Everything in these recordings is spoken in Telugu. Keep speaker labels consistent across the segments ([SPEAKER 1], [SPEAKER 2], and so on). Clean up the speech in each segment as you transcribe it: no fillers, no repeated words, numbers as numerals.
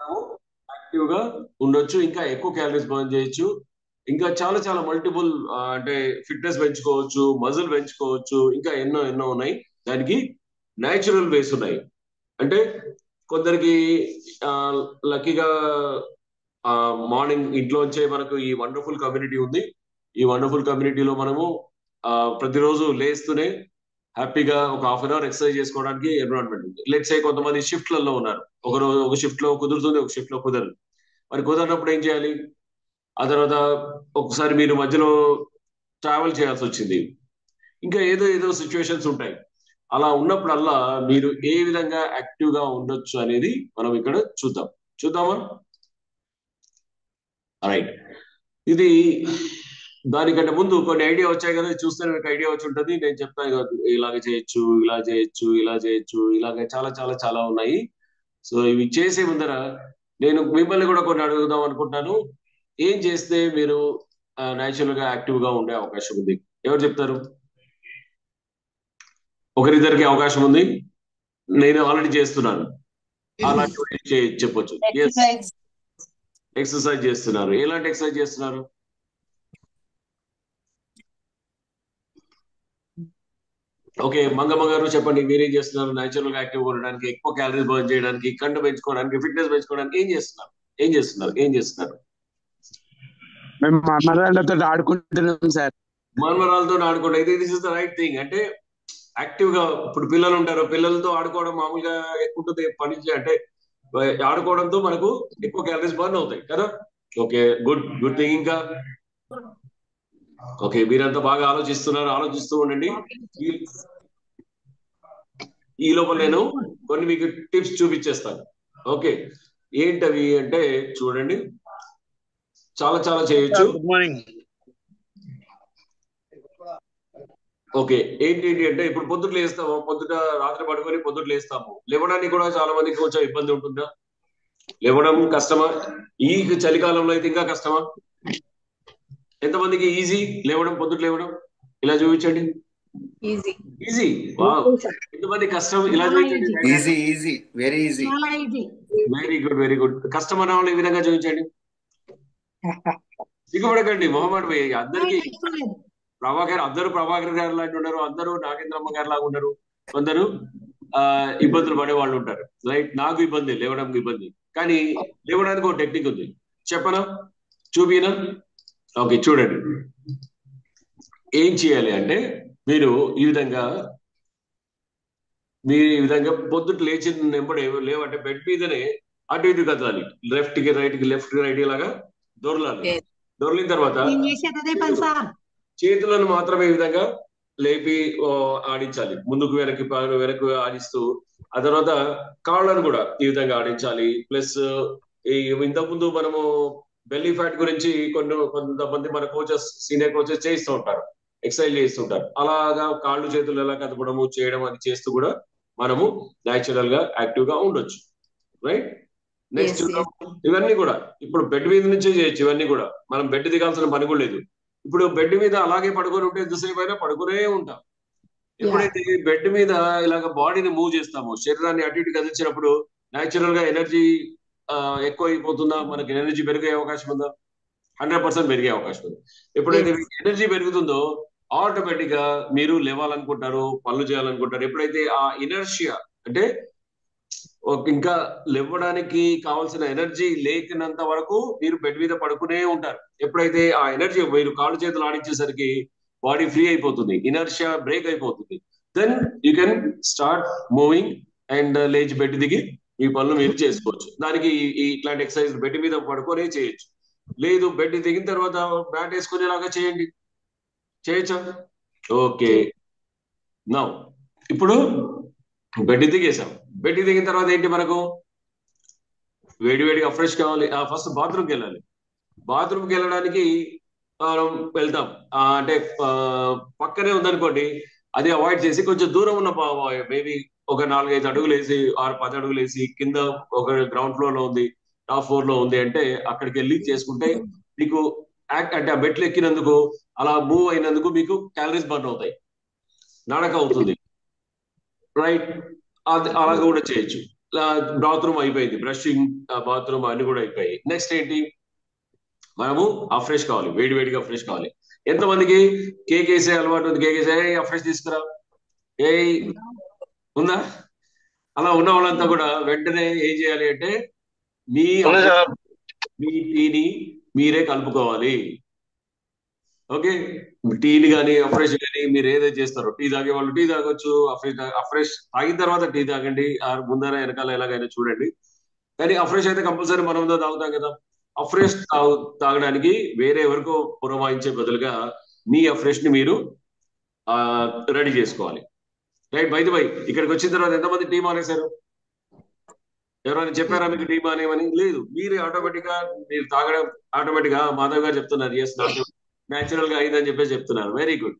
[SPEAKER 1] మనము యాక్టివ్ గా ఉండొచ్చు, ఇంకా ఎక్కువ క్యాలరీస్ బర్న్ చేయొచ్చు, ఇంకా చాలా చాలా మల్టిపుల్ అంటే ఫిట్నెస్ పెంచుకోవచ్చు, మజిల్ పెంచుకోవచ్చు, ఇంకా ఎన్నో ఎన్నో ఉన్నాయి. దానికి న్యాచురల్ వేస్ ఉన్నాయి. అంటే కొందరికి లక్కీగా మార్నింగ్ ఇంట్లోంచే మనకు ఈ వండర్ఫుల్ కమ్యూనిటీ ఉంది. ఈ వండర్ఫుల్ కమ్యూనిటీలో మనము ప్రతిరోజు లేస్తూనే హ్యాపీగా ఒక హాఫ్ అన్ అవర్ ఎక్సర్సైజ్ చేసుకోవడానికి ఎన్విరాన్మెంట్ ఉంది. లెట్స్ సే కొంతమంది షిఫ్ట్లలో ఉన్నారు, ఒక రోజు ఒక షిఫ్ట్ లో కుదురుతుంది, ఒక షిఫ్ట్ లో కుదరదు. మరి కుదరనప్పుడు ఏం చేయాలి? ఆ తర్వాత ఒకసారి మీరు మధ్యలో ట్రావెల్ చేయాల్సి వచ్చింది, ఇంకా ఏదో ఏదో సిచ్యువేషన్స్ ఉంటాయి. అలా ఉన్నప్పుడల్లా మీరు ఏ విధంగా యాక్టివ్ గా ఉండొచ్చు అనేది మనం ఇక్కడ చూద్దామా? రైట్. ఇది దానికంటే ముందు కొన్ని ఐడియా వచ్చాయి కదా, చూస్తే మీకు ఐడియా వచ్చి ఉంటుంది. నేను చెప్తాను కదా, ఇలాగ చేయొచ్చు, ఇలా చేయొచ్చు, ఇలా చేయొచ్చు, ఇలాగ చాలా చాలా చాలా ఉన్నాయి. సో ఇవి చేసే ముందర నేను మిమ్మల్ని కూడా కొన్ని అడుగుదాం అనుకుంటున్నాను. ఏం చేస్తే మీరు న్యాచురల్ గా యాక్టివ్ గా ఉండే అవకాశం ఉంది? ఎవరు చెప్తారు? ఒకరిద్దరికి అవకాశం ఉంది. నేను ఆల్రెడీ చేస్తున్నాను. అలాంటి చెప్పొచ్చు. ఎస్, ఎక్సర్సైజ్ చేస్తున్నారు. ఎలాంటి ఎక్సర్సైజ్ చేస్తున్నారు? ఓకే, మంగమ్మ గారు చెప్పండి, మీరేం చేస్తున్నారు న్యాచురల్ గా యాక్టివ్ ఉండడానికి, ఎక్కువ క్యాలరీస్ బర్న్ చేయడానికి, కండ పెంచుకోవడానికి, ఫిట్నెస్ పెంచుకోవడానికి ఏం చేస్తున్నారు?
[SPEAKER 2] మేము మర్మరాళ్ళతో ఆడుకుంటున్నాం సార్.
[SPEAKER 1] మన్మరాలతో ఆడుకోవడం, ఇది this is the right thing. అంటే యాక్టివ్ గా ఇప్పుడు పిల్లలు ఉంటారు, పిల్లలతో ఆడుకోవడం మామూలుగా ఎక్కువ ఉంటుంది. అంటే ఆడుకోవడంతో మనకు ఎక్కువ క్యాలరీస్ బర్న్ అవుతాయి కదా. Okay, good good thing. ఇంకా ఓకే, మీరంతా బాగా ఆలోచిస్తూ ఉండండి. ఈ లోపల నేను కొన్ని మీకు టిప్స్ చూపించేస్తాను. ఓకే, ఏంటవి అంటే చూడండి, చాలా చాలా చేయొచ్చు.
[SPEAKER 2] Good morning.
[SPEAKER 1] ఓకే, ఏంటి అంటే ఇప్పుడు పొద్దుట రాత్రి పడుకొని పొద్దుట లేస్తాము. లేవడానికి కూడా చాలా మందికి కొంచెం ఇబ్బంది ఉంటుందా? లేవడం కష్టమా? ఈ చలికాలంలో అయితే ఇంకా కష్టమా? ఎంతమందికి ఈజీ పొద్దుట లేవడం? ఇలా చూపించండి. ఈజీ. వావ్. ఎంతమంది కష్టం? ఇలా చూపించండి.
[SPEAKER 3] Easy, very easy.
[SPEAKER 1] Very good. కష్టం అన్న వాళ్ళు ఈ విధంగా చూపించండి. సిగ్గుపడకండి, మొహమాట పోయి. అందరికి అందరూ ప్రభాకర్ గారు లాంటి ఉన్నారు, అందరూ నాగేంద్రమ్మ గారు లాగా ఉన్నారు, కొందరు ఇబ్బందులు పడే వాళ్ళు ఉంటారు. రైట్, నాకు ఇబ్బంది, లేవడానికి ఇబ్బంది. కానీ లేవడానికి ఒక టెక్నిక్ ఉంది, చెప్పనా? చూపినా? ఓకే, చూడండి. ఏం చేయాలి అంటే మీరు ఈ విధంగా పొద్దుట లేచిన వెంబడి లేవంటే బెడ్ మీదనే అటు ఇటు కదలాలి. లెఫ్ట్ కి రైట్ లాగా దొరలాలి. దొరలిన తర్వాత చేతులను మాత్రమే ఈ విధంగా లేపి ఆడించాలి, ముందుకు వెనక్కి ఆడిస్తూ. ఆ తర్వాత కాళ్ళను కూడా ఈ విధంగా ఆడించాలి. ప్లస్ ఇంతకుముందు మనము బెల్లీ ఫ్యాట్ గురించి కొంతమంది మన సీనియర్ కోచెస్ చేయిస్తూ ఉంటారు, ఎక్సర్సైజ్ చేస్తుంటారు. అలాగా కాళ్ళు చేతులు ఎలా కదపడము చేయడం అది చేస్తూ కూడా మనము న్యాచురల్ గా యాక్టివ్ గా ఉండొచ్చు. రైట్. నెక్స్ట్ ఇవన్నీ కూడా ఇప్పుడు బెడ్ మీద నుంచే చేయొచ్చు. ఇవన్నీ కూడా మనం బెడ్ దిగాల్సిన పని కూడా లేదు. ఇప్పుడు బెడ్ మీద అలాగే పడుకొని ఉంటే ఎంతసేపు అయినా పడుకునే ఉంటాం. ఎప్పుడైతే బెడ్ మీద ఇలాగ బాడీని మూవ్ చేస్తామో, శరీరాన్ని అటు ఇటు కదిలించినప్పుడు న్యాచురల్ గా ఎనర్జీ ఎక్కువ అయిపోతుందా? మనకి ఎనర్జీ పెరిగే అవకాశం ఉందా? 100% పెరిగే అవకాశం ఉంది. ఎప్పుడైతే ఎనర్జీ పెరుగుతుందో ఆటోమేటిక్ గా మీరు లేవాలనుకుంటారు, పనులు చేయాలనుకుంటారు. ఎప్పుడైతే ఆ ఇనర్షియా అంటే ఇంకా లేవడానికి కావాల్సిన ఎనర్జీ లేకినంత వరకు మీరు బెడ్ మీద పడుకునే ఉంటారు. ఎప్పుడైతే ఆ ఎనర్జీ మీరు కాళ్ళు చేతులు ఆడించేసరికి బాడీ ఫ్రీ అయిపోతుంది, ఇనర్షియా బ్రేక్ అయిపోతుంది. Then you can start moving and లేచి బెడ్ దిగి మీ పనులు మీరు చేసుకోవచ్చు. దానికి ఇట్లాంటి ఎక్సర్సైజ్ బెడ్ మీద పడుకొనే చేయొచ్చు. లేదు బెడ్ దిగిన తర్వాత బ్యాట్ వేసుకునేలాగా చేయొచ్చా? ఓకే, నౌ ఇప్పుడు బెడ్ దిగేసాం. బెడ్ దిగిన తర్వాత ఏంటి, మనకు వేడిగా ఫ్రెష్ కావాలి. ఫస్ట్ బాత్రూమ్కి వెళ్ళాలి. బాత్రూమ్కి వెళ్ళడానికి మనం వెళ్తాం. అంటే పక్కనే ఉందనుకోండి, అది అవాయిడ్ చేసి కొంచెం దూరం ఉన్న మేబీ ఒక 4-5 అడుగులు వేసి 6-10 అడుగులు వేసి కింద ఒక గ్రౌండ్ ఫ్లోర్ లో ఉంది, టాప్ ఫ్లోర్ లో ఉంది అంటే అక్కడికి వెళ్ళి చేసుకుంటే మీకు అంటే ఆ బెట్లు ఎక్కినందుకు అలా మూవ్ అయినందుకు మీకు క్యాలరీస్ బర్న్ అవుతాయి, నడక అవుతుంది. రైట్, అది అలా కూడా చేయొచ్చు. బాత్రూమ్ అయిపోయింది, బ్రషింగ్, బాత్రూమ్ అన్ని కూడా అయిపోయాయి. నెక్స్ట్ ఏంటి, మనము అఫ్రెష్ కావాలి, వేడి వేడిగా ఫ్రెష్ కావాలి. ఎంతమందికి కేక్ వేసే అలవాటు ఉంది? కేక్ వేసే అఫ్రెష్ తీసుకురా, ఏ ఉందా? అలా ఉన్న వాళ్ళంతా కూడా వెంటనే ఏం చేయాలి అంటే మీ మీ టీని మీరే కలుపుకోవాలి. ఓకే, టీని కానీ అఫ్రెష్ కానీ మీరు ఏదైతే చేస్తారో, టీ తాగే వాళ్ళు టీ తాగొచ్చు, అఫ్రెష్ తాగిన తర్వాత టీ తాగండి, ముందర వెనకాల ఎలాగైనా చూడండి. కానీ అఫ్రెష్ అయితే కంపల్సరీ మనం తాగుతాం కదా. అఫ్రెష్ తాగడానికి వేరే ఎవరికో పురమాయించే బదులుగా మీ అఫ్రెష్ ని మీరు రెడీ చేసుకోవాలి. రైట్, బై ది బై ఇక్కడికి వచ్చిన తర్వాత ఎంతమంది టీ మానేశారు? ఎవరైనా చెప్పారా మీకు టీ మానేమని? లేదు, మీరే ఆటోమేటిక్ గా మీరు తాగడం ఆటోమేటిక్ గా. మాధవ్ గారు చెప్తున్నారు, ఎస్ నాకు న్యాచురల్ గా అయిందని చెప్పేసి చెప్తున్నారు. Very good.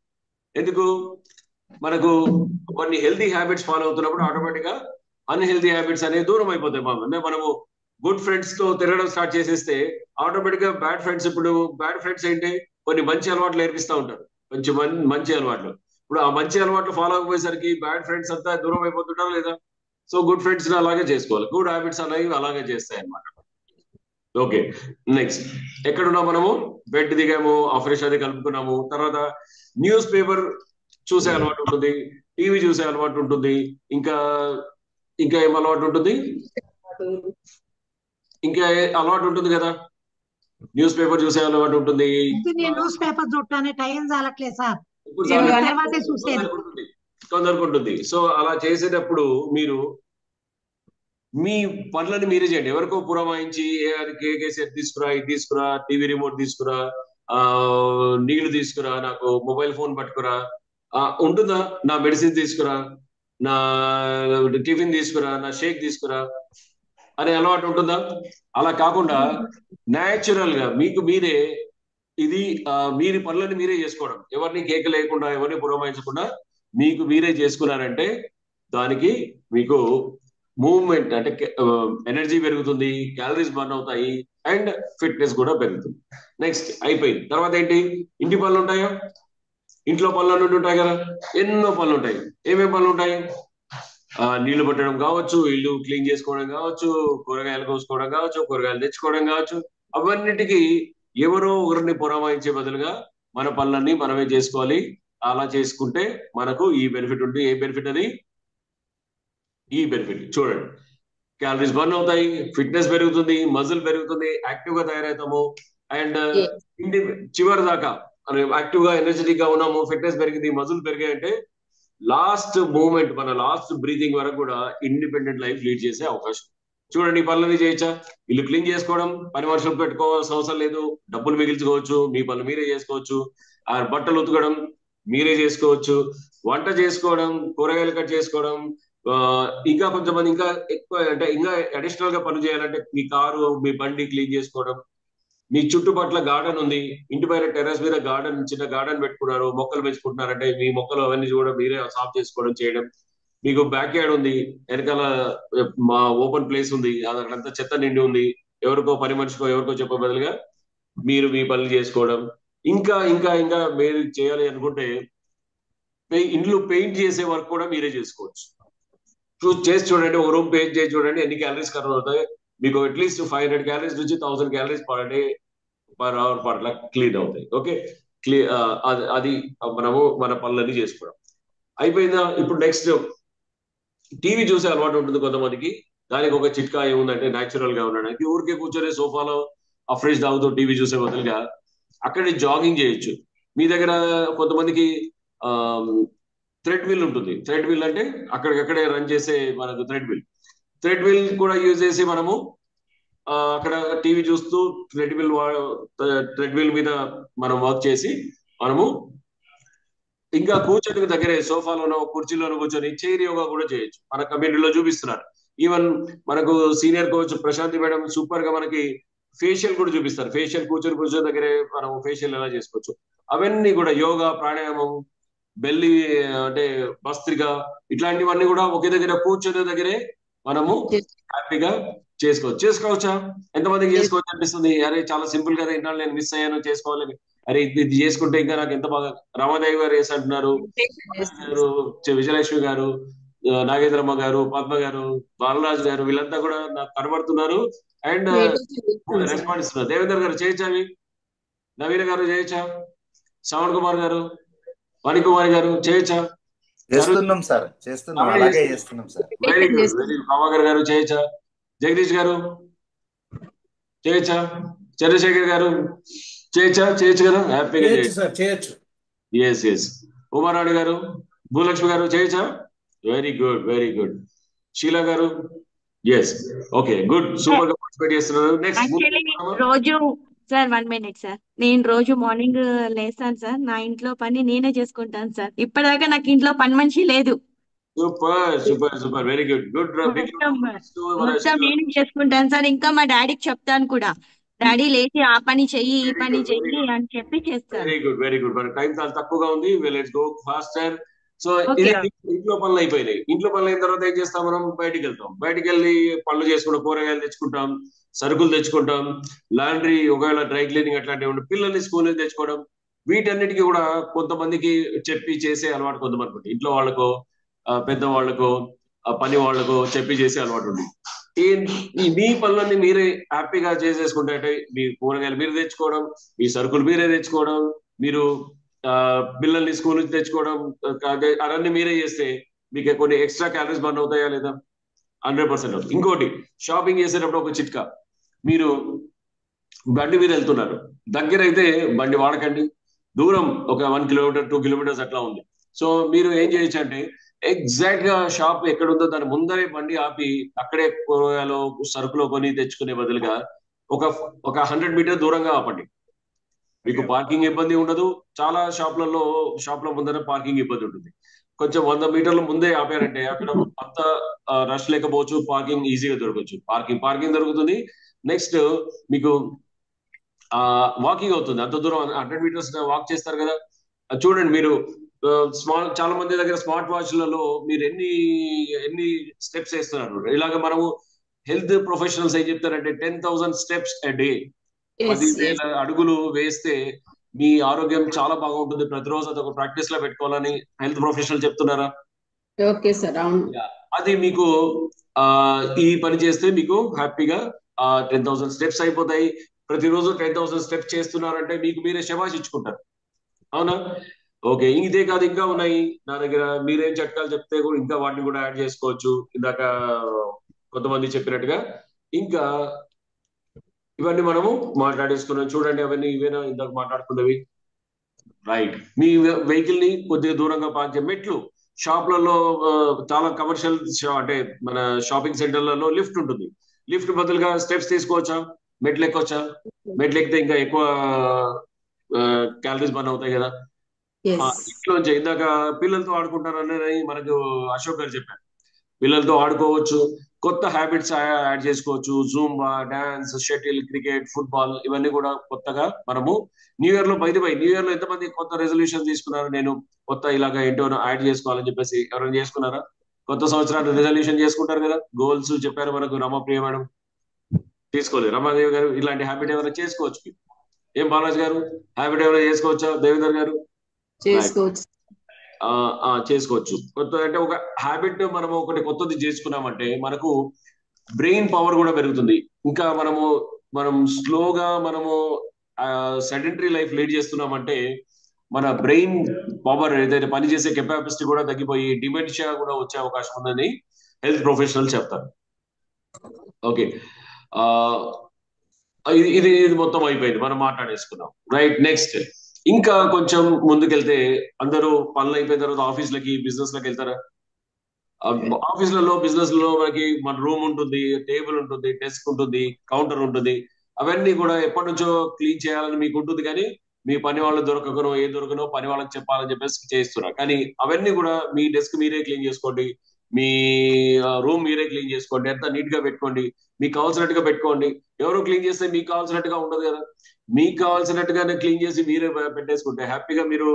[SPEAKER 1] ఎందుకు? మనకు కొన్ని హెల్తీ హ్యాబిట్స్ ఫాలో అవుతున్నప్పుడు ఆటోమేటిక్ గా అన్హెల్తీ హ్యాబిట్స్ అనేవి దూరం అయిపోతాయి. మనము గుడ్ ఫ్రెండ్స్ తో తిరగడం స్టార్ట్ చేసేస్తే ఆటోమేటిక్ గా బ్యాడ్ ఫ్రెండ్స్, ఇప్పుడు బ్యాడ్ ఫ్రెండ్స్ ఏంటి, కొన్ని మంచి అలవాట్లు నేర్పిస్తూ ఉంటారు, కొంచెం మంచి అలవాట్లు. ఇప్పుడు ఆ మంచి అలవాట్లు ఫాలో అయిపోయేసరికి బ్యాడ్ ఫ్రెండ్స్ అంతా దూరం అయిపోతుంటారు లేదా? సో గుడ్ ఫ్రెండ్స్ అలాగే చేసుకోవాలి, గుడ్ హ్యాబిట్స్ అనేవి అలాగే చేస్తాయి అన్నమాట. ఓకే, నెక్స్ట్ ఎక్కడున్నాం మనము? బెడ్ దిగాము, అఫ్రెష్ అది కలుపుకున్నాము. తర్వాత న్యూస్ పేపర్ చూసే అలవాటు ఉంటుంది, టీవీ చూసే అలవాటు ఉంటుంది, ఇంకా ఇంకా ఏం అలవాటు ఉంటుంది? ఇంకా అలవాటు ఉంటుంది కదా, న్యూస్ పేపర్ చూసే అలవాటు ఉంటుంది.
[SPEAKER 4] న్యూస్ పేపర్ చూడటానికి టైం చాలట్లేదు సార్,
[SPEAKER 1] కొందరికి ఉంటుంది. సో అలా చేసేటప్పుడు మీరు మీ పనులని మీరే చేయండి. ఎవరికో పురమాయించి కేకేసి తీసుకురా, ఇది తీసుకురా, టీవీ రిమోట్ తీసుకురా, నీళ్లు తీసుకురా, నాకు మొబైల్ ఫోన్ పట్టుకురా, ఉంటుందా? నా మెడిసిన్ తీసుకురా, నా టిఫిన్ తీసుకురా, నా షేక్ తీసుకురా అనే అలవాటు ఉంటుందా? అలా కాకుండా న్యాచురల్ గా మీకు మీరే ఇది మీరి పనులని మీరే చేసుకోవడం, ఎవరిని కేక లేకుండా, ఎవరిని పురమాయించకుండా మీకు మీరే చేసుకున్నారంటే దానికి మీకు మూవ్మెంట్ అంటే ఎనర్జీ పెరుగుతుంది, క్యాలరీస్ బర్న్ అవుతాయి, అండ్ ఫిట్నెస్ కూడా పెరుగుతుంది. నెక్స్ట్ అయిపోయింది. తర్వాత ఏంటి? ఇంటి పనులు ఉంటాయా? ఇంట్లో పనులు ఉంటాయి కదా, ఎన్నో పనులు ఉంటాయి. ఏమేమి పనులు ఉంటాయి? నీళ్లు పట్టడం కావచ్చు, ఇల్లు క్లీన్ చేసుకోవడం కావచ్చు, కూరగాయలు కోసుకోవడం కావచ్చు, కూరగాయలు తెచ్చుకోవడం కావచ్చు. అవన్నిటికీ ఎవరో ఒకరిని పురమాయించే బదులుగా మన పనులన్నీ మనమే చేసుకోవాలి. అలా చేసుకుంటే మనకు ఈ బెనిఫిట్ ఉంటుంది. ఏ బెనిఫిట్ అది? ఈ బెనిఫిట్ చూడండి, క్యాలరీస్ బర్న్ అవుతాయి, ఫిట్నెస్ పెరుగుతుంది, మజిల్ పెరుగుతుంది, యాక్టివ్ గా తయారవుతాము, అండ్ ఇంటి చివరి దాకా యాక్టివ్ గా ఎనర్జెటిక్ గా ఉన్నాము, ఫిట్నెస్ పెరిగింది, మజిల్ పెరిగాయంటే లాస్ట్ మూమెంట్, మన లాస్ట్ బ్రీతింగ్ వరకు కూడా ఇండిపెండెంట్ లైఫ్ లీడ్ చేసే అవకాశం. చూడండి, ఈ పనులన్నీ చేయొచ్చా? ఇల్లు క్లీన్ చేసుకోవడం పని మనుషులు పెట్టుకోవాల్సిన అవసరం లేదు, డబ్బులు మిగిల్చుకోవచ్చు, మీ పనులు మీరే చేసుకోవచ్చు. ఆ బట్టలు ఉతకడం మీరే చేసుకోవచ్చు, వంట చేసుకోవడం, కూరగాయలు కట్ చేసుకోవడం, ఇంకా కొంతమంది ఇంకా ఎక్కువ అంటే ఇంకా అడిషనల్ గా పని చేయాలంటే మీ కారు, మీ బండి క్లీన్ చేసుకోవడం, మీ చుట్టుపట్ల గార్డెన్ ఉంది, ఇంటి పైన టెర్రస్ మీద గార్డెన్, చిన్న గార్డెన్ పెట్టుకున్నారు, మొక్కలు పెంచుకుంటున్నారంటే మీ మొక్కలు అవన్నీ కూడా మీరే సాఫ్ చేసుకోవడం, చేయడం. మీకు బ్యాక్ యార్డ్ ఉంది, వెనకాల మా ఓపెన్ ప్లేస్ ఉంది, అక్కడంతా చెత్త నిండి ఉంది, ఎవరికో పని మనిషికో ఎవరికో చెప్పే బదులుగా మీరు మీ పనులు చేసుకోవడం. ఇంకా ఇంకా ఇంకా మీరు చేయాలి అనుకుంటే ఇండ్లు పెయింట్ చేసే వర్క్ కూడా మీరే చేసుకోవచ్చు. చేసి చూడండి, ఒక రూమ్ పెయింట్ చేసి చూడండి ఎన్ని క్యాలరీస్ కవర్ అవుతాయి. మీకు అట్లీస్ట్ 500 క్యాలరీస్ నుంచి 1000 calories per day, per hour, per లా క్లీన్ అవుతాయి. ఓకే, అది మనము మన పనులన్నీ చేసుకోవడం అయిపోయిందా? ఇప్పుడు నెక్స్ట్ టీవీ చూసే అలవాటు ఉంటుంది కొంతమందికి. దానికి ఒక చిట్కా ఏముందంటే, న్యాచురల్ గా ఉండడానికి ఊరికే కూర్చొని సోఫాలో అఫ్రెష్ తాగుతూ టీవీ చూసే బదులుగా అక్కడే జాగింగ్ చేయొచ్చు. మీ దగ్గర కొంతమందికి థ్రెడ్ వీల్ ఉంటుంది. థ్రెడ్ వీల్ అంటే అక్కడికక్కడే రన్ చేసే మనకు థ్రెడ్ వీల్ కూడా యూజ్ చేసి మనము అక్కడ టీవీ చూస్తూ థ్రెడ్ వీల్ మీద మనం వర్క్ చేసి మనము ఇంకా కూర్చొని దగ్గరే సోఫాలోనో కుర్చీలోనో కూర్చొని చైర్ యోగా కూడా చేయొచ్చు. మన కమ్యూనిటీలో చూపిస్తున్నారు. ఈవెన్ మనకు senior coach Prashanti madam super గా మనకి ఫేషియల్ కూడా చూపిస్తారు. ఫేషియల్ కూర్చొని దగ్గరే మనం ఫేషియల్ ఎలా చేసుకోవచ్చు, అవన్నీ కూడా యోగా, ప్రాణాయామం, బెల్లి అంటే భస్త్రిక, ఇట్లాంటివన్నీ కూడా ఒకే దగ్గర కూర్చొని దగ్గరే మనము హ్యాపీగా చేసుకోవచ్చా? ఎంతమందికి చేసుకోవచ్చు అనిపిస్తుంది? అరే చాలా సింపుల్ కదా, ఇన్నాళ్ళు నేను మిస్ అయ్యాను, చేసుకోవాలని. అరే ఇది చేసుకుంటే ఇంకా నాకు ఎంత బాగా. రామాదేవి గారు వేసి అంటున్నారు, విజయలక్ష్మి గారు, నాగేంద్రమ్మ గారు, పద్మ గారు, బాలరాజు గారు వీళ్ళంతా కూడా నాకు కనబడుతున్నారు అండ్ రెస్పాండ్ ఇస్తున్నారు. దేవేందర్ గారు చేయొచ్చా అవి? నవీన గారు చేయొచ్చా? శ్రవణ్ కుమార్ గారు, మణికుమారి గారు చేయొచ్చా?
[SPEAKER 3] చేస్తున్నాం సార్, చేస్తున్నాం, అలాగే చేస్తున్నాం sir.
[SPEAKER 1] Very good, very good. బాబాగర్ గారు చేయొచ్చా? జగదీష్ గారు చేయొచ్చా? చంద్రశేఖర్ గారు చేయొచ్చా? చేయొచ్చు కదా, హ్యాపీగా
[SPEAKER 5] చేయొచ్చు.
[SPEAKER 1] Yes yes. ఉమారాణి గారు, భూలక్ష్మి గారు చేయొచ్చా? Very good, very good. Sheela గారు ఎస్, ఓకే, గుడ్, సూపర్ గా పార్టిసిపేట్ చేస్తున్నారు. నెక్స్ట్
[SPEAKER 6] రోజు సార్ 1 minute సార్, నేను రోజు మార్నింగ్ లేస్తాను సార్, నా ఇంట్లో పని నేనే చేసుకుంటాను సార్. ఇప్పటిదాకా నాకు ఇంట్లో పని మనిషి లేదు.
[SPEAKER 1] Super super super, very good, good.
[SPEAKER 6] మొత్తం నేనే చేసుకుంటాను సార్. ఇంకా మా డాడీకి చెప్తాను కూడా, డాడీ లేచి ఆ పని చెయ్యి ఈ పని చెయ్యి అని చెప్పి చేస్తాను.
[SPEAKER 1] Very good, very good. మన టైం చాలా తక్కువగా ఉంది, లెట్స్ గో ఫాస్టర్. సో ఇది ఇంట్లో పనులు అయిపోయినాయి. ఇంట్లో పనులు అయిన తర్వాత ఏం చేస్తాం, మనం బయటికి వెళ్తాం. బయటికి వెళ్ళి పనులు చేసుకుంటాం, కూరగాయలు తెచ్చుకుంటాం, సరుకులు తెచ్చుకుంటాం, లాండ్రీ ఒకవేళ డ్రై క్లీనింగ్ అట్లాంటివి ఉంటే పిల్లల్ని స్కూల్ నుంచి తెచ్చుకోవడం. వీటన్నిటికీ కూడా కొంతమందికి చెప్పి చేసే అలవాటు కొంతమంది ఉంటుంది. ఇంట్లో వాళ్ళకో పెద్దవాళ్ళకో పని వాళ్ళకో చెప్పి చేసే అలవాటు ఉంది. మీ పనులన్నీ మీరే హ్యాపీగా చేసేసుకుంటే, మీ కూరగాయలు మీరు తెచ్చుకోవడం, మీ సరుకులు మీరే తెచ్చుకోవడం, మీరు పిల్లల్ని స్కూల్ నుంచి తెచ్చుకోవడం, అవన్నీ మీరే చేస్తే మీకు కొన్ని ఎక్స్ట్రా క్యాలరీస్ బర్న్ అవుతాయా లేదా? 100%. ఇంకోటి, షాపింగ్ చేసేటప్పుడు ఒక చిట్కా, మీరు బండి మీద వెళ్తున్నారు, దగ్గర అయితే బండి వాడకండి, దూరం ఒక 1 kilometer 2 kilometers అట్లా ఉంది. సో మీరు ఏం చేయొచ్చు అంటే, ఎగ్జాక్ట్ గా షాప్ ఎక్కడ ఉందో దాని ముందరే బండి ఆపి అక్కడే కూరగాయలు సరుకులో కొని తెచ్చుకునే బదులుగా ఒక 100 meter దూరంగా ఆపండి. మీకు పార్కింగ్ ఇబ్బంది ఉండదు. చాలా షాప్ల ముందర పార్కింగ్ ఇబ్బంది ఉంటుంది. కొంచెం 100 మీటర్ల ముందే ఆపారంటే అక్కడ అంత రష్ లేకపోవచ్చు, పార్కింగ్ ఈజీగా దొరకవచ్చు. పార్కింగ్ దొరుకుతుంది. నెక్స్ట్ మీకు వాకింగ్ అవుతుంది. అంత దూరం 100 meters వాక్ చేస్తారు కదా. చూడండి, మీరు చాలా మంది దగ్గర స్మార్ట్ వాచ్లలో మీరు ఎన్ని స్టెప్స్ వేస్తున్నారు. ఇలాగ మనము హెల్త్ ప్రొఫెషనల్స్ ఏం చెప్తారంటే 10,000 steps a day, 10,000 అడుగులు వేస్తే మీ ఆరోగ్యం చాలా బాగుంటుంది. ప్రతిరోజు అదొక ప్రాక్టీస్ లో పెట్టుకోవాలని హెల్త్ ప్రొఫెషనల్ చెప్తున్నారా?
[SPEAKER 7] ఓకే సార్, అవును.
[SPEAKER 1] అది మీకు ఈ పని చేస్తే మీకు హ్యాపీగా 10,000 steps అయిపోతాయి. ప్రతిరోజు 10,000 steps చేస్తున్నారంటే మీకు మీరే శబాష్ ఇచ్చుకుంటారు. అవునా? ఓకే, ఇదే కాదు, ఇంకా ఉన్నాయి నా దగ్గర. మీరేం చిట్కాలు చెప్తే కూడా ఇంకా వాటిని కూడా యాడ్ చేసుకోవచ్చు. ఇందాక కొంతమంది చెప్పినట్టుగా ఇంకా ఇవన్నీ మనము మాట్లాడేసుకున్నాం. చూడండి, అవన్నీ ఇవేనా ఇందాక మాట్లాడుకున్నవి? రైట్. మీ వెహికల్ ని కొద్దిగా దూరంగా పార్క్ చేయండి. మెట్లు, షాప్లలో చాలా కమర్షియల్ అంటే మన షాపింగ్ సెంటర్లలో లిఫ్ట్ ఉంటుంది. లిఫ్ట్ బదులుగా స్టెప్స్ తీసుకోవచ్చా? మెట్లు ఎక్కొచ్చా? మెట్లు ఎక్కితే ఇంకా ఎక్కువ క్యాలరీస్ బర్న్ అవుతాయి కదా. ఇంట్లోంచి ఇందాక పిల్లలతో ఆడుకుంటారని మనకు అశోక్ గారు చెప్పారు. పిల్లలతో ఆడుకోవచ్చు, కొత్త హ్యాబిట్స్ యాడ్ చేసుకోవచ్చు. Zumba, dance, shuttle, cricket, football, ఇవన్నీ కూడా కొత్తగా మనము న్యూ ఇయర్ లో న్యూ ఇయర్ లో ఎంతమంది కొత్త రెజల్యూషన్ తీసుకున్నారు? నేను కొత్త ఇలాగా ఏంటో యాడ్ చేసుకోవాలని చెప్పేసి ఎవరైనా చేసుకున్నారా? కొత్త సంవత్సరాలు రెజల్యూషన్ చేసుకుంటారు కదా, గోల్స్ చెప్పారు మనకు రమాప్రియ మేడం. తీసుకోలేదు. రమాదేవి గారు ఇలాంటి హ్యాబిట్ ఏమైనా చేసుకోవచ్చు? ఏం బాలాజీ గారు, హ్యాబిట్ ఏమైనా చేసుకోవచ్చా? దేవేందర్ గారు చేసుకోవచ్చు. కొత్త అంటే ఒక హ్యాబిట్ మనం ఒకటి కొత్తది చేసుకున్నామంటే మనకు బ్రెయిన్ పవర్ కూడా పెరుగుతుంది. ఇంకా మనం స్లోగా సెడెంటరీ లైఫ్ లీడ్ చేస్తున్నామంటే మన బ్రెయిన్ పవర్ ఏదైతే పనిచేసే కెపాసిటీ కూడా తగ్గిపోయి డిమెన్షియా కూడా వచ్చే అవకాశం ఉందని హెల్త్ ప్రొఫెషనల్ చెప్తారు. ఓకే, ఇది మొత్తం అయిపోయింది, మనం మాట్లాడేసుకున్నాం. రైట్. నెక్స్ట్, ఇంకా కొంచెం ముందుకెళ్తే అందరూ పనులు అయిపోయిన తర్వాత ఆఫీస్లకి బిజినెస్ లకి వెళ్తారా? బిజినెస్ లలో మనకి మన రూమ్ ఉంటుంది, టేబుల్ ఉంటుంది, డెస్క్ ఉంటుంది, కౌంటర్ ఉంటుంది. అవన్నీ కూడా ఎప్పటి నుంచో క్లీన్ చేయాలని మీకు ఉంటుంది. కానీ మీ పని వాళ్ళు దొరకనో పని వాళ్ళకి చెప్పాలని చెప్పేసి చేస్తున్నారు. కానీ అవన్నీ కూడా మీ డెస్క్ మీరే క్లీన్ చేసుకోండి, మీ రూమ్ మీరే క్లీన్ చేసుకోండి, ఎంత నీట్ గా పెట్టుకోండి, మీకు కావాల్సినట్టుగా పెట్టుకోండి. ఎవరు క్లీన్ చేస్తే మీకు కావాల్సినట్టుగా ఉండదు కదా. మీకు కావాల్సినట్టుగానే క్లీన్ చేసి మీరే పెట్టేసుకుంటే హ్యాపీగా మీరు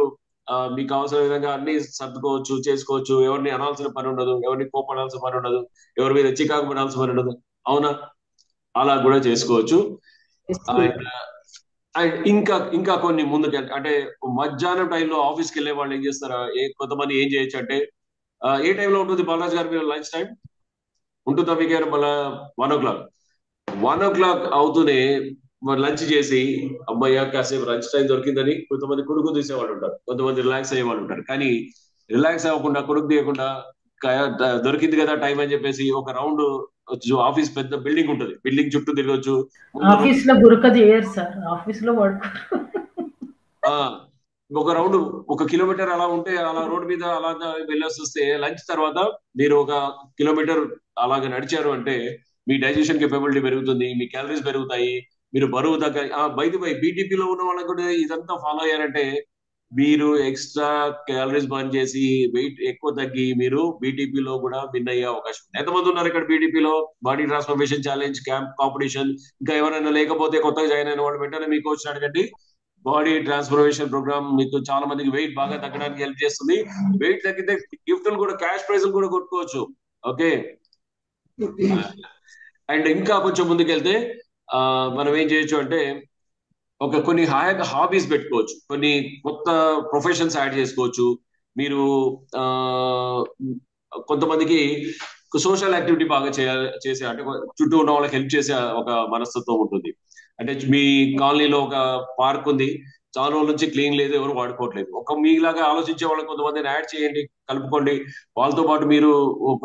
[SPEAKER 1] మీకు కావాల్సిన విధంగా అన్ని సర్దుకోవచ్చు, చేసుకోవచ్చు. ఎవరిని అనాల్సిన పని ఉండదు, ఎవరిని కోపడాల్సిన పని ఉండదు, ఎవరి మీద చికాకు పడాల్సిన పని ఉండదు. అవునా? అలా కూడా చేసుకోవచ్చు. అండ్ ఇంకా కొన్ని ముందుకు అంటే మధ్యాహ్నం టైంలో ఆఫీస్కి వెళ్ళే వాళ్ళు ఏం చేస్తారా, కొంతమంది ఏం చేయొచ్చు అంటే ఏ టైంలో ఉంటుంది బాలరాజ్ గారు మీరు లంచ్ టైం ఉంటుందా మీకు మళ్ళా 1 o'clock? 1 o'clock అవుతూనే లంచ్ చేసి అమ్మయ్య కాసేపు లంచ్ టైం దొరికిందని కొంతమంది కొడుకు తీసేవాళ్ళు ఉంటారు, కొంతమంది రిలాక్స్ అయ్యే వాళ్ళు ఉంటారు. కానీ రిలాక్స్ అవ్వకుండా కొడుకు తీయకుండా దొరికింది కదా టైం అని చెప్పేసి ఒక రౌండ్ ఆఫీస్ పెద్ద బిల్డింగ్ ఉంటుంది, బిల్డింగ్ చుట్టూ తిరగచ్చు.
[SPEAKER 5] ఆఫీస్ లో గురక చేయరు సార్, ఆఫీస్ లో
[SPEAKER 1] ఒక రౌండ్ 1 కిలోమీటర్ అలా ఉంటే అలా రోడ్ మీద అలా వెళ్ళేసి వస్తే లంచ్ తర్వాత మీరు 1 కిలోమీటర్ అలాగ నడిచారు అంటే మీ డైజెషన్ కెపబిలిటీ పెరుగుతుంది, మీ క్యాలరీస్ పెరుగుతాయి, మీరు బరువు తగ్గ బై బీటీపీలో ఉన్న వాళ్ళకి కూడా ఇదంతా ఫాలో అయ్యారంటే మీరు ఎక్స్ట్రా క్యాలరీస్ బర్న్ చేసి వెయిట్ ఎక్కువ తగ్గి మీరు బీటీపీలో కూడా విన్ అయ్యే అవకాశం ఉంది. ఎంతమంది ఉన్నారు ఇక్కడ బీటీపీలో? Body transformation challenge camp competition ఇంకా ఎవరైనా లేకపోతే కొత్తగా జాయిన్ అయిన వాళ్ళు వెంటనే మీ కోచ్ అడగండి. బాడీ ట్రాన్స్ఫర్మేషన్ ప్రోగ్రామ్ మీకు చాలా మందికి వెయిట్ బాగా తగ్గడానికి హెల్ప్ చేస్తుంది. వెయిట్ తగ్గితే గిఫ్ట్లు కూడా క్యాష్ ప్రైజ్లు కూడా కొట్టుకోవచ్చు. ఓకే, అండ్ ఇంకా కొంచెం ముందుకెళ్తే మనం ఏం చేయొచ్చు అంటే కొన్ని హాబీస్ పెట్టుకోవచ్చు, కొన్ని కొత్త ప్రొఫెషన్స్ యాడ్ చేసుకోవచ్చు. మీరు కొంతమందికి సోషల్ యాక్టివిటీ బాగా చేసే అంటే చుట్టూ ఉన్న వాళ్ళకి హెల్ప్ చేసే ఒక మనస్తత్వం ఉంటుంది. అంటే మీ కాలనీలో ఒక పార్క్ ఉంది, చాలా రోజుల నుంచి క్లీన్ లేదు, ఎవరు వాడుకోవట్లేదు. మీలాగా ఆలోచించే వాళ్ళకి కొంతమందిని యాడ్ చేయండి, కలుపుకోండి. వాళ్ళతో పాటు మీరు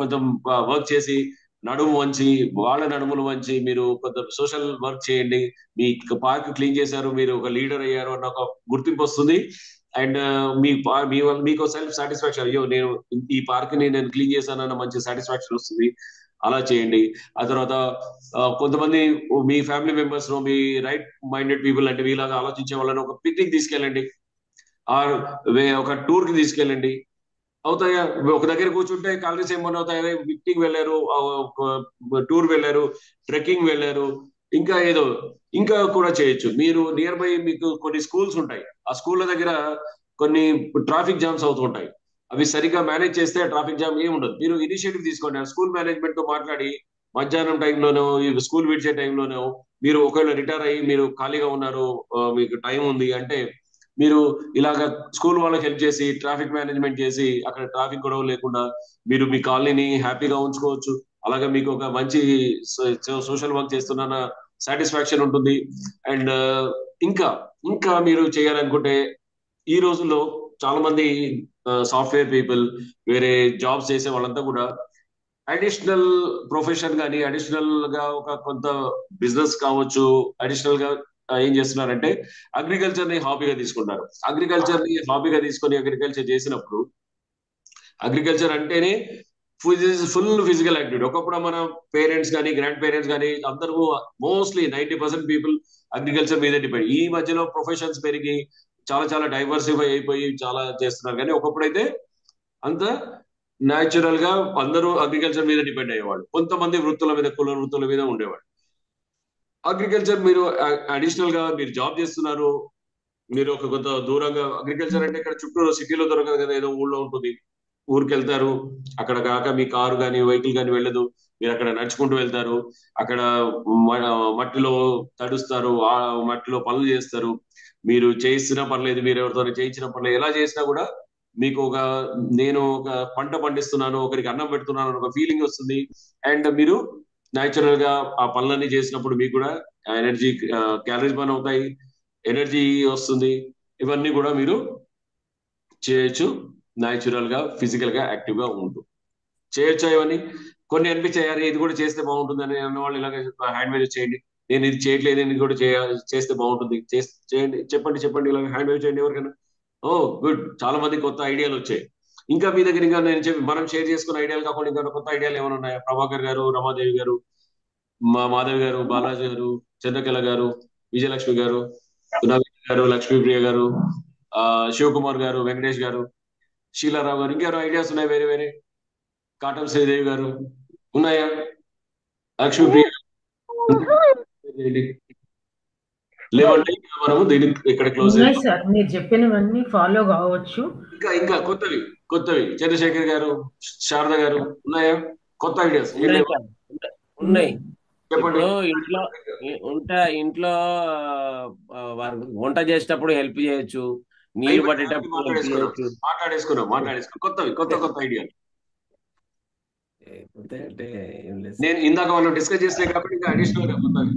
[SPEAKER 1] కొంచెం వర్క్ చేసి నడుము వంచి వాళ్ళ నడుములు వంచి మీరు కొంత సోషల్ వర్క్ చేయండి. మీ పార్క్ క్లీన్ చేశారు, మీరు ఒక లీడర్ అయ్యారు అన్న ఒక గుర్తింపు వస్తుంది. అండ్ మీకు సెల్ఫ్ సాటిస్ఫాక్షన్, అయ్యో నేను ఈ పార్క్ ని నేను క్లీన్ చేశానన్న మంచి సాటిస్ఫాక్షన్ వస్తుంది. అలా చేయండి. ఆ తర్వాత కొంతమంది మీ ఫ్యామిలీ మెంబర్స్ లో మీ రైట్ మైండెడ్ పీపుల్ అంటే వీలాగా ఆలోచించే వాళ్ళని ఒక పిక్నిక్ తీసుకెళ్ళండి, ఒక టూర్ కి తీసుకెళ్ళండి. అవుతాయా? ఒక దగ్గర కూర్చుంటే క్యాలరీస్ ఏమన్నా అవుతాయి. పిక్నిక్ వెళ్ళారు, టూర్ వెళ్ళారు, ట్రెక్కింగ్ వెళ్ళారు, ఇంకా కూడా చేయొచ్చు. మీరు నియర్ బై మీకు కొన్ని స్కూల్స్ ఉంటాయి, ఆ స్కూళ్ళ దగ్గర కొన్ని ట్రాఫిక్ జామ్స్ అవుతూ ఉంటాయి. అవి సరిగ్గా మేనేజ్ చేస్తే ట్రాఫిక్ జామ్ ఏమి ఉండదు. మీరు ఇనిషియేటివ్ తీసుకోండి, స్కూల్ మేనేజ్మెంట్ తో మాట్లాడి మధ్యాహ్నం టైంలోనో స్కూల్ విడిచే టైంలోనో మీరు ఒకవేళ రిటైర్ అయ్యి మీరు ఖాళీగా ఉన్నారు, మీకు టైం ఉంది అంటే మీరు ఇలాగ స్కూల్ వాళ్ళకి హెల్ప్ చేసి ట్రాఫిక్ మేనేజ్మెంట్ చేసి అక్కడ ట్రాఫిక్ గొడవ లేకుండా మీరు మీ కాలనీని హ్యాపీగా ఉంచుకోవచ్చు. అలాగే మీకు ఒక మంచి సోషల్ వర్క్ చేస్తున్న సాటిస్ఫాక్షన్ ఉంటుంది. అండ్ ఇంకా మీరు చేయాలనుకుంటే ఈ రోజుల్లో చాలా మంది సాఫ్ట్వేర్ పీపుల్, వేరే జాబ్స్ చేసే వాళ్ళంతా కూడా అడిషనల్ ప్రొఫెషన్ కానీ అడిషనల్ గా ఒక కొంత బిజినెస్ కావచ్చు, అడిషనల్ గా ఏం చేస్తున్నారంటే అగ్రికల్చర్ ని హాబీగా తీసుకుంటారు. అగ్రికల్చర్ ని హాబీగా తీసుకొని అగ్రికల్చర్ చేసినప్పుడు అగ్రికల్చర్ అంటేనే ఫుల్ ఫిజికల్ యాక్టివిటీ. ఒకప్పుడు మన పేరెంట్స్ కానీ గ్రాండ్ పేరెంట్స్ కానీ అందరూ మోస్ట్లీ 90% పీపుల్ అగ్రికల్చర్ మీద డిపెండ్. ఈ మధ్యలో ప్రొఫెషన్స్ పెరిగి చాలా డైవర్సిఫై అయిపోయి చాలా చేస్తున్నారు. కానీ ఒకప్పుడైతే అంత న్యాచురల్ గా అందరూ అగ్రికల్చర్ మీద డిపెండ్ అయ్యేవాళ్ళు. కొంతమంది వృత్తుల మీద, కుల వృత్తుల మీద ఉండేవాళ్ళు. అగ్రికల్చర్ మీరు అడిషనల్ గా మీరు జాబ్ చేస్తున్నారు, మీరు ఒక కొంత దూరంగా అగ్రికల్చర్ అంటే ఇక్కడ చుట్టూ సిటీలో దొరకదు కదా, ఏదో ఊళ్ళో ఉంటుంది. ఊరికి వెళ్తారు, అక్కడ కాక మీ కారు కానీ వెహికల్ కానీ వెళ్ళదు, మీరు అక్కడ నడుచుకుంటూ వెళ్తారు, అక్కడ మట్టిలో తడుస్తారు, ఆ మట్టిలో పనులు చేస్తారు. మీరు చేయిస్తున్నా పర్లేదు, మీరు ఎవరితో చేయించిన పర్లేదు, ఎలా చేసినా కూడా మీకు నేను ఒక పంట పండిస్తున్నాను, ఒకరికి అన్నం పెడుతున్నాను అని ఒక ఫీలింగ్ వస్తుంది. అండ్ మీరు న్యాచురల్ గా ఆ పనులన్నీ చేసినప్పుడు మీకు కూడా ఎనర్జీ, క్యాలరీస్ బర్న్ అవుతాయి, ఎనర్జీ వస్తుంది. ఇవన్నీ కూడా మీరు చేయొచ్చు న్యాచురల్ గా, ఫిజికల్ గా యాక్టివ్ గా ఉంటూ చేయొచ్చా ఇవన్నీ. కొన్ని అనిపించాయి ఇది కూడా చేస్తే బాగుంటుంది అని అన్న వాళ్ళు ఇలాగ హ్యాండ్ వేవ్ చేయండి. నేను ఇది చేయట్లేదు, ఇది కూడా చేస్తే బాగుంటుంది, చేయండి, చెప్పండి ఇలాగ హ్యాండ్ వేవ్ చేయండి ఎవరికైనా. ఓ గుడ్, చాలా మంది కొత్త ఐడియాలు వచ్చాయి. ఇంకా మీ దగ్గర ఇంకా మనం షేర్ చేసుకున్న ఐడియాలు కాకుండా ఇంకా కొత్త ఐడియాలు ఏమైనా ఉన్నాయా? ప్రభాకర్ గారు, రమాదేవి గారు, మాధవి గారు, బాలాజీ గారు, చంద్రకళ గారు, విజయలక్ష్మి గారు, నవీన్ గారు, లక్ష్మీప్రియ గారు, శివకుమార్ గారు, వెంకటేష్ గారు, శీలారావు గారు, ఇంకెవరో ఐడియాస్ ఉన్నాయి వేరే వేరే? కాటం శ్రీదేవి గారు ఉన్నాయా? లక్ష్మీప్రియ లేవంటే మనము దీన్ని ఇక్కడ క్లోజ్
[SPEAKER 5] ఉన్నాయి సార్, మీరు చెప్పినవన్నీ ఫాలో కావచ్చు.
[SPEAKER 1] ఇంకా కొత్తవి చంద్రశేఖర్ గారు, శారద గారు ఉన్నాయా కొత్త ఐడియాస్?
[SPEAKER 8] ఉన్నాయి.
[SPEAKER 1] చెప్పండి.
[SPEAKER 8] ఇంట్లో వంట చేసేటప్పుడు హెల్ప్ చేయొచ్చు, నీళ్ళు పట్టేటప్పుడు
[SPEAKER 1] మాట్లాడేసుకున్నాం కొత్త ఐడియాలు.
[SPEAKER 8] లేకపోతే అంటే ఏం లేదు
[SPEAKER 1] నేను ఇందాక మనం డిస్కస్ చేసినాయి కాబట్టి ఇంకా అడిషనల్ గా కొత్తగా.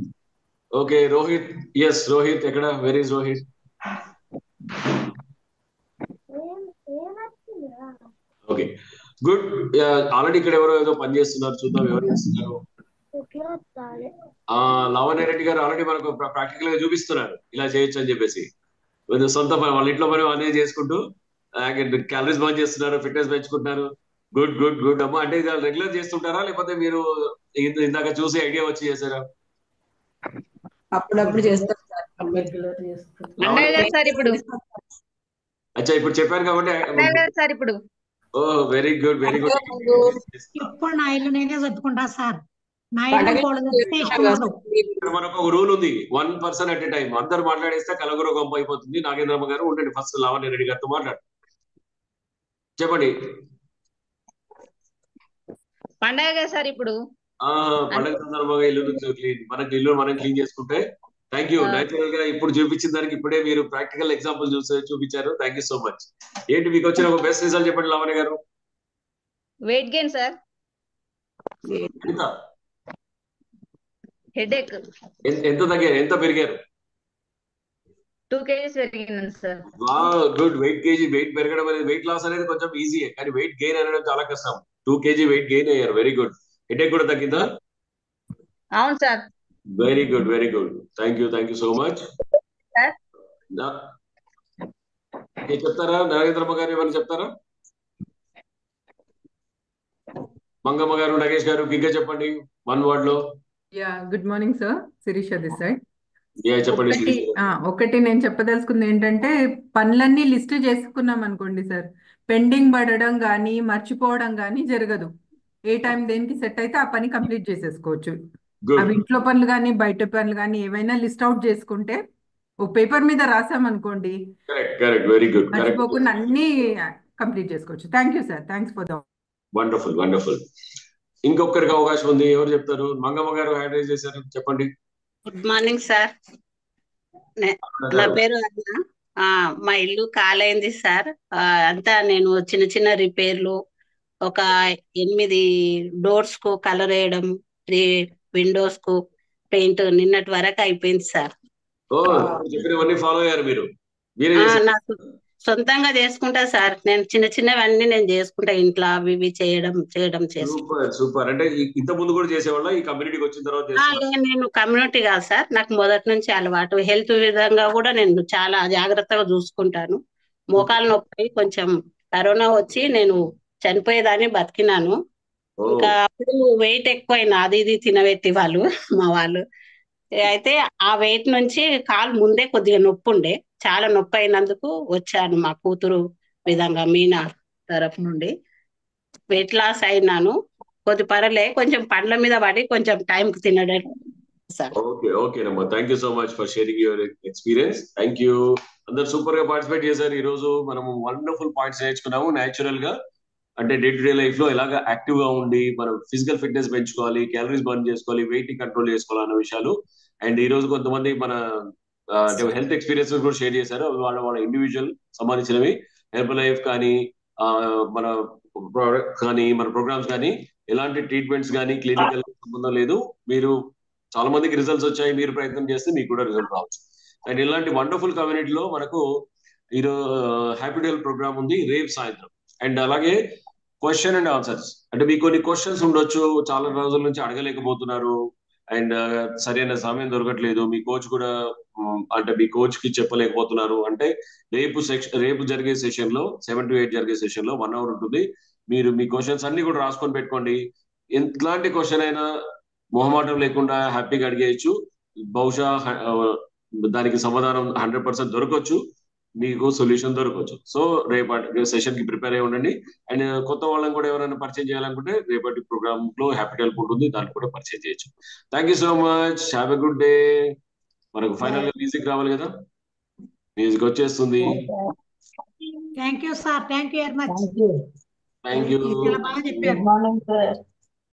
[SPEAKER 1] ఓకే రోహిత్, ఎస్ రోహిత్ ఎక్కడ, where is Rohit? Okay good. Already ఇక్కడ ఎవరో ఏదో పని చేస్తున్నారు, చూద్దాం ఎవరు చేస్తున్నారు. లావణ్య రెడ్డి గారు ఆల్రెడీ మనకు ప్రాక్టికల్ గా చూపిస్తున్నారు ఇలా చేయొచ్చు అని చెప్పేసి. సొంత పని వాళ్ళ ఇంట్లో పని అనేది చేసుకుంటూ క్యాలరీస్ బర్న్ చేస్తున్నారు, ఫిట్నెస్ పెంచుకుంటున్నారు. గుడ్ గుడ్ గుడ్ అమ్మా. అంటే ఇది రెగ్యులర్ చేస్తుంటారా లేకపోతే మీరు ఇందాక చూసి ఐడియా వచ్చి చేశారా?
[SPEAKER 7] అప్పుడప్పుడు చేస్తాం సార్.
[SPEAKER 5] రెగ్యులర్ చేస్తాం.
[SPEAKER 6] అన్నయ్య గారు సార్ ఇప్పుడు
[SPEAKER 1] అచ్చా ఇప్పుడు చెప్పాను కాబట్టి.
[SPEAKER 6] అన్నయ్య గారు సార్ ఇప్పుడు
[SPEAKER 1] ఓ వెరీ గుడ్ వెరీ గుడ్.
[SPEAKER 4] ఇప్పుడు నా ఇల్లు నేనే చెప్పుకుంటా సార్. నా ఇల్లు కోళ్ళు తెస్తే ఇష్టం ఉండదు.
[SPEAKER 1] ఇక్కడ మనకు ఒక రూల్ ఉంది, 1 person at a time. అందరు మాట్లాడేస్తే కలగురు గొంప అయిపోతుంది. నాగేంద్రమ్మ గారు ఉండండి, ఫస్ట్ లావణ్య రెడ్డి గారితో మాట్లాడు. చెప్పండి.
[SPEAKER 6] పండగ గారు సార్ ఇప్పుడు
[SPEAKER 1] పండగ సందర్భంగా ఇల్లు క్లీన్, మనకి ఇల్లు మనం క్లీన్ చేసుకుంటే థ్యాంక్ యూ. నేచురల్ గా ఇప్పుడు చూపించిన దానికి ఇప్పుడే మీరు ప్రాక్టికల్ ఎగ్జాంపుల్ చూపించారు. Thank you so much. ఏంటి మీకు వచ్చిన ఒక బెస్ట్ రిజల్ట్ చెప్పండి లావణ్య గారు.
[SPEAKER 6] వెయిట్ గెయిన్ సార్, హెడేక్
[SPEAKER 1] ఎంత తగ్గారు, ఎంత పెరిగారు?
[SPEAKER 6] 2 kgs పెరిగినాను సార్.
[SPEAKER 1] గుడ్. వెయిట్ పెరగడం అనేది, వెయిట్ లాస్ అనేది కొంచెం ఈజీయే, కానీ వెయిట్ గెయిన్ అనడం చాలా కష్టం. 2 kg వెయిట్ గెయిన్ అయ్యారు. Very good. హెడేక్ కూడా తగ్గిందా?
[SPEAKER 6] అవును sir.
[SPEAKER 1] Very good very good. Thank you so much. చెప్తారా నాగేంద్రమ్మ గారు, ఏమైనా చెప్తారా? మంగమ్మ గారు, నగేష్ గారు, బిగ్గా చెప్పండి 1 word లో.
[SPEAKER 9] Good morning sir, Sirisha this side.
[SPEAKER 1] చెప్పండి.
[SPEAKER 9] ఒకటి నేను చెప్పదలుచుకుంది ఏంటంటే, పనులన్నీ లిస్ట్ చేసుకున్నాం అనుకోండి సార్, పెండింగ్ పడడం కానీ మర్చిపోవడం కానీ జరగదు. ఏ టైం దేనికి సెట్ అయితే ఆ పని కంప్లీట్ చేసేసుకోవచ్చు. అవి ఇంట్లో పనులు కానీ బయట పనులు కానీ ఏవైనా లిస్ట్ అవుట్ చేసుకుంటే, ఓ పేపర్ మీద రాసామనుకోండి, మర్చిపోకుండా అన్ని కంప్లీట్ చేసుకోవచ్చు. Thank you sir, thanks for the
[SPEAKER 1] wonderful wonderful. ఇంకొకరికి అవకాశం ఉంది, ఎవరు చెప్తారు? మంగమ్మ గారు హ్యాండ్ రైజ్ చేశారు, చెప్పండి.
[SPEAKER 10] గుడ్ మార్నింగ్ సార్, నా పేరు అన్న. మా ఇల్లు కాలైంది సార్. అంతా నేను చిన్న చిన్న రిపేర్లు, ఒక 8 డోర్స్ కు కలర్ వేయడం, 3 విండోస్ కు పెయింట్ నిన్నటి వరకు అయిపోయింది సార్.
[SPEAKER 1] చెప్పినవన్నీ ఫాలో అయ్యారు మీరు?
[SPEAKER 10] నాకు సొంతంగా చేసుకుంటా సార్. నేను చిన్న చిన్నవన్నీ నేను చేసుకుంటా ఇంట్లో, అవి ఇవి చేయడం
[SPEAKER 1] సూపర్. అంటే ఇంత ముందు కూడా చేసేవాళ్ళ, ఈ కమ్యూనిటీకి వచ్చిన తర్వాత?
[SPEAKER 10] నేను కమ్యూనిటీ కాదు సార్, నాకు మొదటి నుంచి అలవాటు. హెల్త్ విధంగా కూడా నేను చాలా జాగ్రత్తగా చూసుకుంటాను. మోకాలు నొప్పి కొంచెం కరోనా వచ్చి నేను చనిపోయేదాన్ని, బతికినాను. ఇంకా అప్పుడు వెయిట్ ఎక్కువైనా, అది ఇది తినబెట్టి వాళ్ళు మా వాళ్ళు. అయితే ఆ వెయిట్ నుంచి కాలు ముందే కొద్దిగా నొప్పి ఉండే, చాలా నొప్పి అయినందుకు వచ్చాను మా కూతురు విధంగా మీనా తరఫు నుండి. వెయిట్ లాస్ అయినాను, కొద్ది పర్లే, కొంచెం పండ్ల మీద పడి కొంచెం టైంకి తినడం సార్.
[SPEAKER 1] ఓకేనమ్మా, thank you so much for sharing your experience. Thank you. అందరు సూపర్ గా పార్టిసిపేట్ చేశారు. ఈ రోజు మనము వండర్ఫుల్ పాయింట్స్ నేర్చుకున్నాము. న్యాచురల్ గా అంటే డే టు డే లైఫ్ లో ఎలాగా యాక్టివ్ గా ఉండి మనం ఫిజికల్ ఫిట్నెస్ పెంచుకోవాలి, క్యాలరీస్ బర్న్ చేసుకోవాలి, వెయిట్ ని కంట్రోల్ చేసుకోవాలి అన్న విషయాలు. అండ్ ఈ రోజు కొంతమంది మన హెల్త్ ఎక్స్పీరియన్స్ కూడా షేర్ చేశారు. వాళ్ళ ఇండివిజువల్ సంబంధించినవి, హెల్ప్ లైఫ్ కానీ, మన ప్రోడక్ట్ కానీ, మన ప్రోగ్రామ్స్ కానీ, ఎలాంటి ట్రీట్మెంట్స్ కానీ క్లినికల్ సంబంధం లేదు. మీరు చాలా మందికి రిజల్ట్స్ వచ్చాయి, మీరు ప్రయత్నం చేస్తే మీకు కూడా రిజల్ట్ రావచ్చు. అండ్ ఇలాంటి వండర్ఫుల్ కమ్యూనిటీలో మనకు ఈరోజు హ్యాపీ డే ప్రోగ్రామ్ ఉంది రేపు సాయంత్రం. అండ్ అలాగే క్వశ్చన్ అండ్ ఆన్సర్స్, అంటే మీకు కొన్ని క్వశ్చన్స్ ఉండొచ్చు, చాలా రోజుల నుంచి అడగలేకపోతున్నారు, అండ్ సరైన సమయం దొరకట్లేదు, మీ కోచ్ కూడా అంటే మీ కోచ్ కి చెప్పలేకపోతున్నారు అంటే, రేపు జరిగే సెషన్ లో 7 to 8 జరిగే సెషన్ లో 1 hour ఉంటుంది. మీరు మీ క్వశ్చన్స్ అన్ని కూడా రాసుకొని పెట్టుకోండి. ఎట్లాంటి క్వశ్చన్ అయినా మొహమాటం లేకుండా హ్యాపీగా అడిగేయచ్చు. బహుశా దానికి సమాధానం 100% దొరకవచ్చు, మీకు సొల్యూషన్ దొరకవచ్చు. సో రేపటి సెషన్ కి ప్రిపేర్ అయి ఉండండి. అండ్ కొత్త వాళ్ళని కూడా ఎవరైనా పరిచయం చేయాలనుకుంటే రేపటి ప్రోగ్రామ్ లో హ్యాపీ హెల్ప్ ఉంటుంది, దాన్ని కూడా పరిచయం చేయొచ్చు. Thank you so much, have a good day. మనకు ఫైనల్ గా మ్యూజిక్ రావాలి కదా, మ్యూజిక్ వచ్చేస్తుంది.
[SPEAKER 4] Thank you sir, thank you very much.
[SPEAKER 1] Thank you.
[SPEAKER 4] బాగా చెప్పారు.